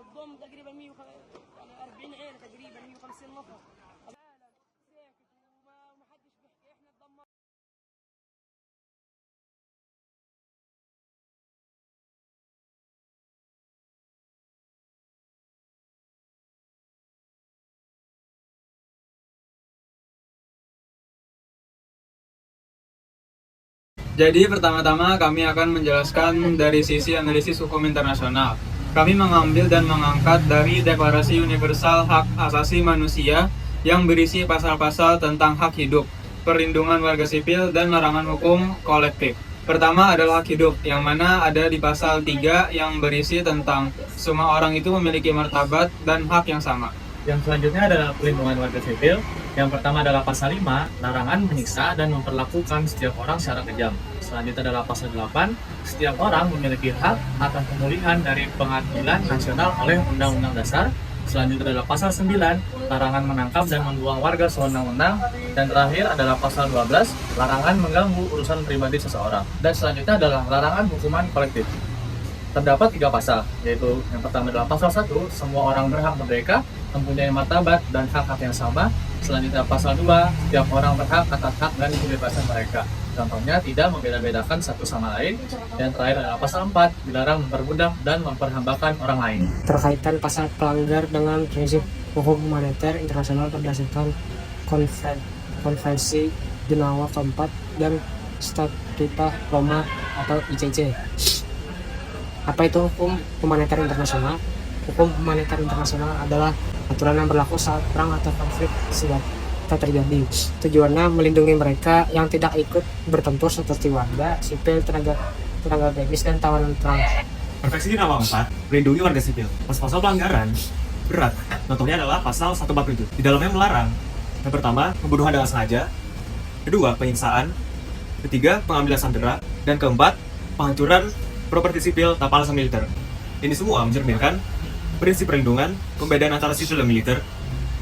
بالضم تقريبا 140 عيله تقريبا 150 نفر. ساكت وما حدش بيحكي احنا اتدمرنا. Jadi pertama-tama kami akan menjelaskan dari sisi analisis hukum internasional. Kami mengambil dan mengangkat dari Deklarasi Universal Hak Asasi Manusia yang berisi pasal-pasal tentang hak hidup, perlindungan warga sipil, dan larangan hukum kolektif. Pertama adalah hak hidup, yang mana ada di pasal 3 yang berisi tentang semua orang itu memiliki martabat dan hak yang sama. Yang selanjutnya adalah pelindungan warga sipil. Yang pertama adalah pasal 5, larangan menyiksa dan memperlakukan setiap orang secara kejam. Selanjutnya adalah pasal 8, setiap orang memiliki hak atas pemulihan dari pengadilan nasional oleh Undang-Undang Dasar. Selanjutnya adalah pasal 9, larangan menangkap dan membuang warga sewenang-wenang. Dan terakhir adalah pasal 12, larangan mengganggu urusan pribadi seseorang. Dan selanjutnya adalah larangan hukuman kolektif. Terdapat 3 pasal, yaitu yang pertama adalah pasal 1, semua orang berhak merdeka, mempunyai martabat dan hak-hak yang sama. Selanjutnya pasal 2, setiap orang berhak atas hak dan kebebasan mereka. Contohnya tidak membeda-bedakan satu sama lain. Dan terakhir adalah pasal 4, dilarang memperbudak dan memperhambakan orang lain. Terkaitan pasal pelanggar dengan prinsip hukum humaniter internasional berdasarkan Konvensi Jenewa keempat dan Statuta Roma atau ICC. Apa itu hukum humaniter internasional? Hukum humaniter internasional adalah aturan yang berlaku saat perang atau konflik senjata terjadi. Tujuannya melindungi mereka yang tidak ikut bertempur seperti warga sipil, tenaga medis, dan tawanan perang. Konvensi Jenewa 4 melindungi warga sipil. Pasal pelanggaran berat, contohnya adalah pasal 147. Di dalamnya melarang yang pertama, pembunuhan dengan sengaja. Kedua, penyiksaan. Ketiga, pengambilan sandera. Dan keempat, penghancuran properti sipil tanpa alasan militer. Ini semua mencerminkan prinsip perlindungan, pembedaan antara sipil dan militer,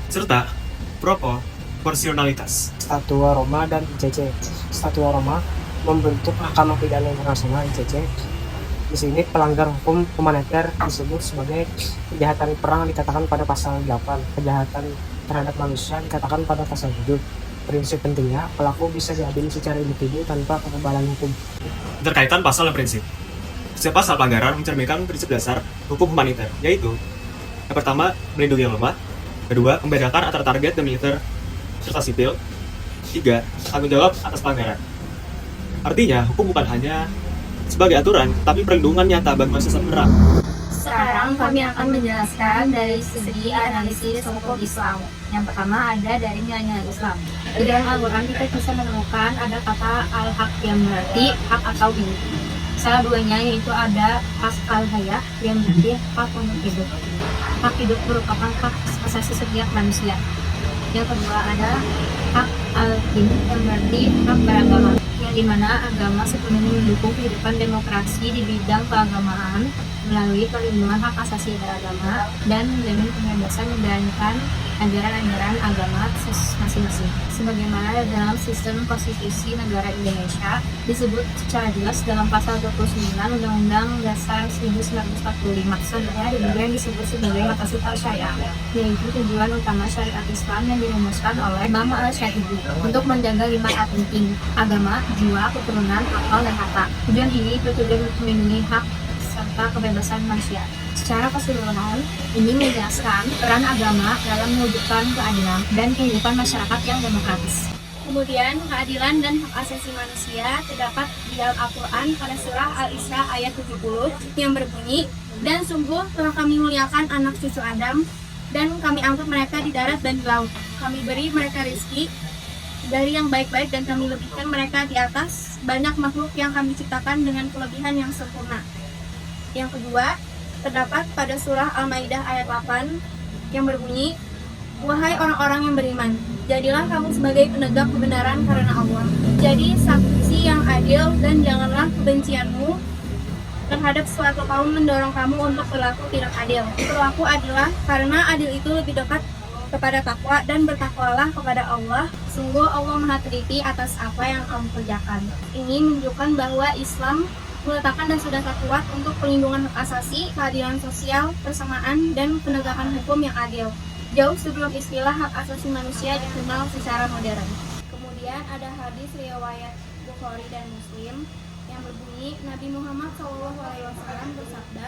serta proporsionalitas. Statua Roma dan ICC. Statua Roma membentuk Mahkamah Pidana Internasional ICC. Di sini pelanggar hukum humaniter disebut sebagai kejahatan perang dikatakan pada pasal 8, kejahatan terhadap manusia dikatakan pada pasal 7. Prinsip pentingnya, pelaku bisa diadili secara individu tanpa kekebalan hukum. Terkaitan pasal dan prinsip. Setiap pasal pelanggaran mencerminkan prinsip dasar hukum humaniter, yaitu yang pertama, melindungi yang lemah. Kedua, membedakan antara target dan militer serta sipil. Tiga, tanggung jawab atas pelanggaran. Artinya, hukum bukan hanya sebagai aturan, tapi perlindungan nyata bagi manusia saat perang. Sekarang kami akan menjelaskan dari segi analisis hukum Islam. Yang pertama ada dari nilai-nilai Islam. Di dalam Al-Quran kita bisa menemukan ada kata al-haq yang berarti hak atau hidup. Salah duanya yaitu ada hak al-hayah yang berarti hak untuk hidup. Hak hidup merupakan hak asasi setiap manusia. Yang kedua ada hak al-din yang berarti hak beragama, yang dimana agama sepenuhnya mendukung kehidupan demokrasi di bidang keagamaan melalui perlindungan hak asasi beragama dan menjamin kebebasan menjalankan ajaran-ajaran agama masing-masing. Sebagaimana dalam sistem konstitusi negara Indonesia disebut secara jelas dalam pasal 29 Undang-Undang Dasar 1945. Selanjutnya ada juga yang disebut sebagai maqasid al-syariah, yaitu tujuan utama syariat Islam yang dirumuskan oleh Imam al-Syafi'i untuk menjaga 5 hak penting: agama, jiwa, keturunan, akal, dan harta. Tujuan ini bertujuan untuk melindungi hak tanpa kebebasan manusia. Secara keseluruhan, ini menjelaskan peran agama dalam mewujudkan keadilan dan kehidupan masyarakat yang demokratis. Kemudian, keadilan dan hak asasi manusia terdapat di dalam Al-Quran pada surah Al-Isra ayat 70 yang berbunyi, "Dan sungguh telah kami muliakan anak cucu Adam, dan kami angkat mereka di darat dan di laut. Kami beri mereka rezeki dari yang baik-baik dan kami lebihkan mereka di atas banyak makhluk yang kami ciptakan dengan kelebihan yang sempurna." Yang kedua, terdapat pada surah Al-Maidah ayat 8 yang berbunyi, "Wahai orang-orang yang beriman, jadilah kamu sebagai penegak kebenaran karena Allah. Jadi saksi yang adil dan janganlah kebencianmu terhadap suatu kaum mendorong kamu untuk berlaku tidak adil. Berlaku adillah karena adil itu lebih dekat kepada takwa dan bertakwalah kepada Allah. Sungguh Allah Maha Teliti atas apa yang kamu kerjakan." Ini menunjukkan bahwa Islam meletakkan dasar kuat untuk perlindungan hak asasi, keadilan sosial, persamaan, dan penegakan hukum yang adil, jauh sebelum istilah hak asasi manusia dikenal secara modern. Kemudian ada hadis riwayat Bukhari dan Muslim yang berbunyi, Nabi Muhammad SAW bersabda,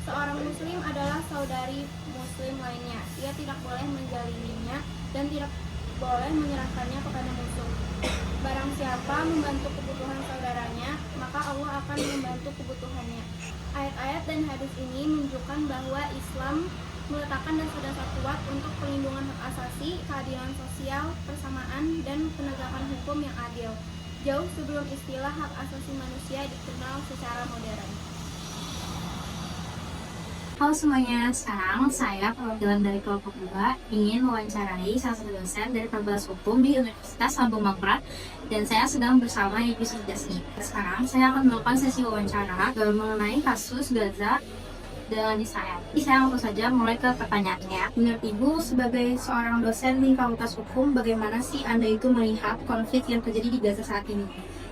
"Seorang muslim adalah saudari muslim lainnya. Ia tidak boleh menjaliminya dan tidak boleh menyerahkannya kepada musuh. Barang siapa membantu kebutuhan saudaranya, maka Allah akan membantu kebutuhannya." Ayat-ayat dan hadis ini menunjukkan bahwa Islam meletakkan dasar kuat untuk perlindungan hak asasi, keadilan sosial, persamaan, dan penegakan hukum yang adil, jauh sebelum istilah hak asasi manusia dikenal secara modern. Halo semuanya, sekarang saya perwakilan dari kelompok 2 ingin mewawancarai salah satu dosen dari Fakultas Hukum di Universitas Lambung Mangkurat, dan saya sedang bersama Ibu Sijasni. Sekarang saya akan melakukan sesi wawancara mengenai kasus Gaza dengan Israel. Saya langsung saja mulai ke pertanyaannya. Menurut Ibu, sebagai seorang dosen di Fakultas Hukum, bagaimana sih Anda itu melihat konflik yang terjadi di Gaza saat ini?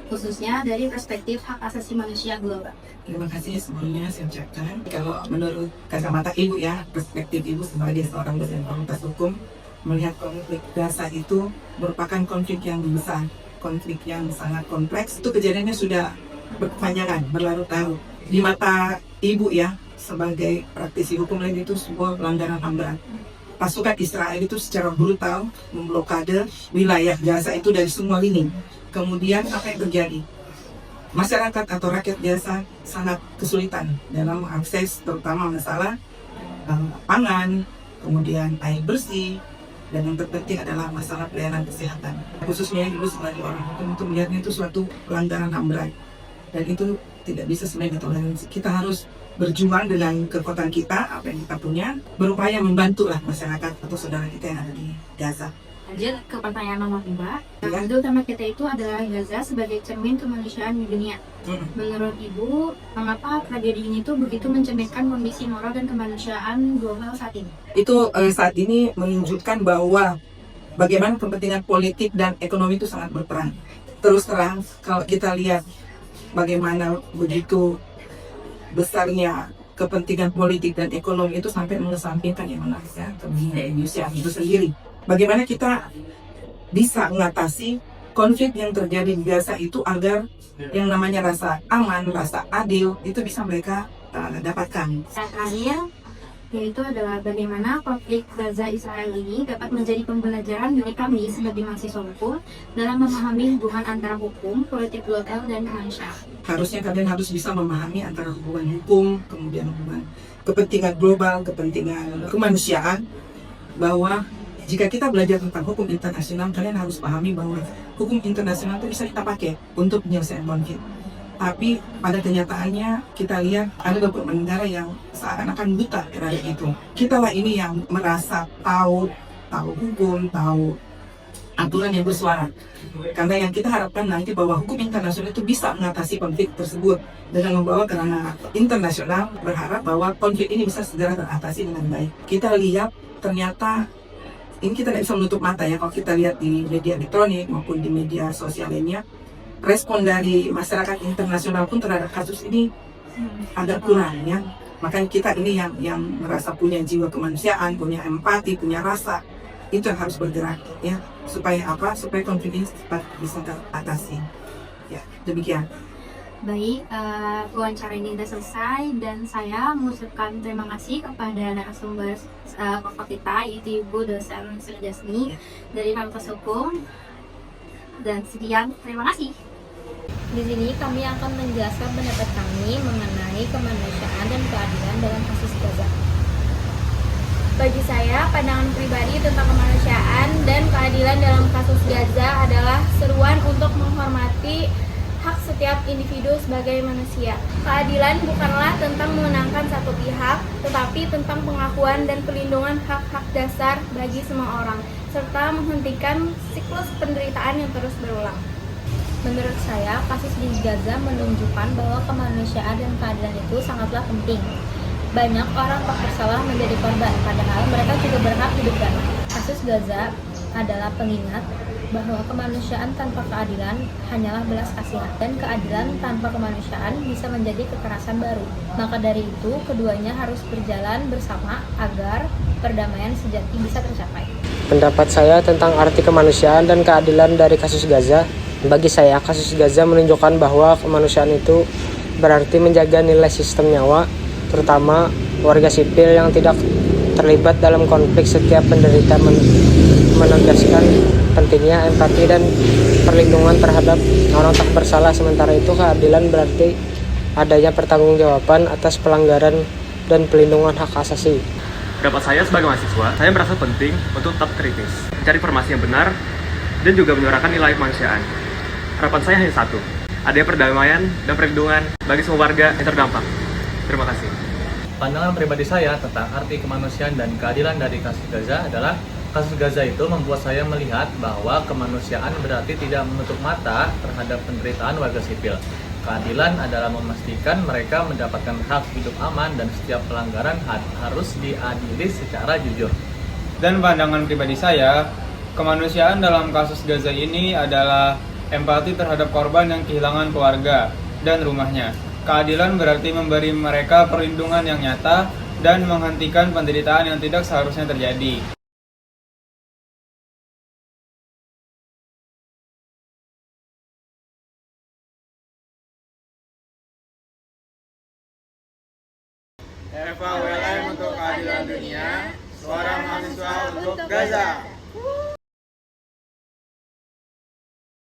Khususnya dari perspektif hak asasi manusia global. Terima kasih sebelumnya saya ucapkan. Kalau menurut kacamata Ibu ya, perspektif Ibu sebagai seorang dosen Fakultas Hukum, melihat konflik Gaza itu merupakan konflik yang besar, konflik yang sangat kompleks. Itu kejadiannya sudah berkepanjangan, berlarut-larut. Di mata Ibu ya, sebagai praktisi hukum lain itu sebuah pelanggaran HAM berat. Pasukan Israel itu secara brutal memblokade wilayah Gaza itu dari semua lini. Kemudian apa yang terjadi? Masyarakat atau rakyat Gaza sangat kesulitan dalam mengakses terutama masalah pangan, kemudian air bersih, dan yang terpenting adalah masalah pelayanan kesehatan. Khususnya Ibu sebagai orang hukum itu melihatnya itu suatu pelanggaran HAM berat, dan itu tidak bisa sebenarnya ditoleransi. Kita harus berjuang dengan kekuatan kita, apa yang kita punya, berupaya membantulah masyarakat atau saudara kita yang ada di Gaza. Lanjut ke pertanyaan nomor 2. Judul utama kita itu adalah Gaza sebagai cermin kemanusiaan di dunia. Menurut Ibu, mengapa tragedi ini tuh begitu mencerminkan kondisi moral dan kemanusiaan global saat ini? Itu saat ini menunjukkan bahwa bagaimana kepentingan politik dan ekonomi itu sangat berperan. Terus terang, kalau kita lihat bagaimana begitu besarnya kepentingan politik dan ekonomi itu sampai mengesampingkan yang menarik ya, kepentingan Indonesia itu sendiri. Bagaimana kita bisa mengatasi konflik yang terjadi di Gaza itu agar yang namanya rasa aman, rasa adil itu bisa mereka dapatkan. Terakhir, yaitu adalah bagaimana konflik Gaza-Israel ini dapat menjadi pembelajaran bagi kami sebagai mahasiswa hukum dalam memahami hubungan antara hukum, politik global, dan kemanusiaan. Harusnya kalian harus bisa memahami antara hubungan hukum, kemudian hubungan kepentingan global, kepentingan kemanusiaan, bahwa jika kita belajar tentang hukum internasional, kalian harus pahami bahwa hukum internasional itu bisa kita pakai untuk menyelesaikan konflik. Tapi pada kenyataannya kita lihat ada beberapa negara yang seakan-akan buta terhadap itu. Kitalah ini yang merasa tahu hukum, tahu aturan yang bersuara. Karena yang kita harapkan nanti bahwa hukum internasional itu bisa mengatasi konflik tersebut dengan membawa ke ranah internasional, berharap bahwa konflik ini bisa segera teratasi dengan baik. Kita lihat ternyata ini kita tidak bisa menutup mata ya, kalau kita lihat di media elektronik maupun di media sosial lainnya, respon dari masyarakat internasional pun terhadap kasus ini agak kurang ya. Makanya kita ini yang merasa punya jiwa kemanusiaan, punya empati, punya rasa, itu yang harus bergerak ya. Supaya apa? Supaya konflik ini cepat bisa teratasi. Ya, demikian. Baik, wawancara ini sudah selesai dan saya mengucapkan terima kasih kepada narasumber pokok kita, yaitu Ibu dosen Sri Jasni dari Fakultas Hukum. Dan sekian, terima kasih. Di sini kami akan menjelaskan pendapat kami mengenai kemanusiaan dan keadilan dalam kasus Gaza. Bagi saya, pandangan pribadi tentang kemanusiaan dan keadilan dalam kasus Gaza adalah seruan untuk menghormati hak setiap individu sebagai manusia. Keadilan bukanlah tentang memenangkan satu pihak, tetapi tentang pengakuan dan pelindungan hak-hak dasar bagi semua orang, serta menghentikan siklus penderitaan yang terus berulang. Menurut saya, kasus di Gaza menunjukkan bahwa kemanusiaan dan keadilan itu sangatlah penting. Banyak orang tak bersalah menjadi korban, padahal mereka juga berhak hidup damai. Kasus Gaza adalah pengingat bahwa kemanusiaan tanpa keadilan hanyalah belas kasihan, dan keadilan tanpa kemanusiaan bisa menjadi kekerasan baru. Maka dari itu, keduanya harus berjalan bersama agar perdamaian sejati bisa tercapai. Pendapat saya tentang arti kemanusiaan dan keadilan dari kasus Gaza. Bagi saya, kasus Gaza menunjukkan bahwa kemanusiaan itu berarti menjaga nilai sistem nyawa, terutama warga sipil yang tidak terlibat dalam konflik. Setiap penderita menegaskan pentingnya empati dan perlindungan terhadap orang tak bersalah. Sementara itu, keadilan berarti adanya pertanggungjawaban atas pelanggaran dan pelindungan hak asasi. Pendapat saya sebagai mahasiswa, saya merasa penting untuk tetap kritis, mencari informasi yang benar, dan juga menyuarakan nilai kemanusiaan. Harapan saya hanya satu, adanya perdamaian dan perlindungan bagi semua warga yang terdampak. Terima kasih. Pandangan pribadi saya tentang arti kemanusiaan dan keadilan dari kasus Gaza adalah kasus Gaza itu membuat saya melihat bahwa kemanusiaan berarti tidak menutup mata terhadap penderitaan warga sipil. Keadilan adalah memastikan mereka mendapatkan hak hidup aman dan setiap pelanggaran harus diadili secara jujur. Dan pandangan pribadi saya, kemanusiaan dalam kasus Gaza ini adalah empati terhadap korban yang kehilangan keluarga dan rumahnya. Keadilan berarti memberi mereka perlindungan yang nyata dan menghentikan penderitaan yang tidak seharusnya terjadi. Eva WLM untuk keadilan dunia, suara mahasiswa untuk Gaza.